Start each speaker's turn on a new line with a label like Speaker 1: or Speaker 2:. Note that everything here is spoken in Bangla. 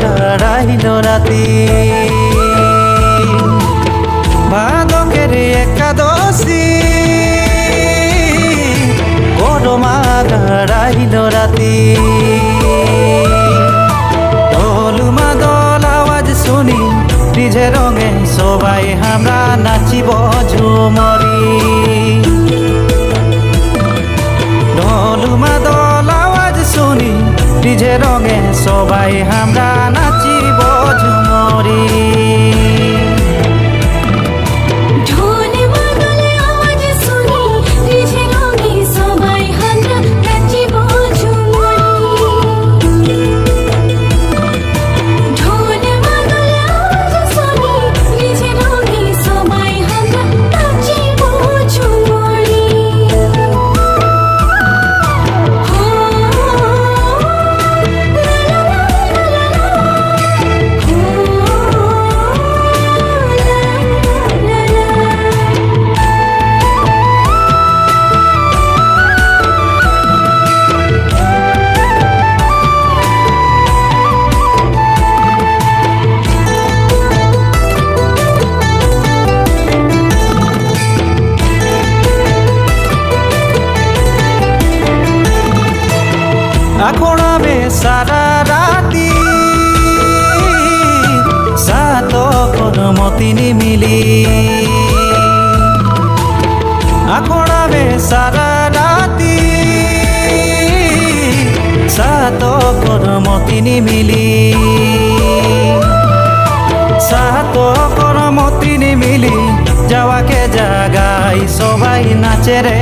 Speaker 1: গাড়াইল রাতি ভাদকের একাদশী করমা গাড়াইল রাতি ঢোলমা দল আওয়াজ শুনি ডিজে রঙে সবাই আমরা নাচিব ঝুমরি ঢোলমা দল আওয়াজ শুনি ডিজে রঙে সবাই আমরা নাচিব ঝুমরি আখড়াবে সারা রাতি সাত করমতিনি মিলি আখড়াবে সারা রাতি সাত করমতিনি মিলি সাত করমতিনি মিলি যাওয়াকে জাগাই সবাই নাচে রে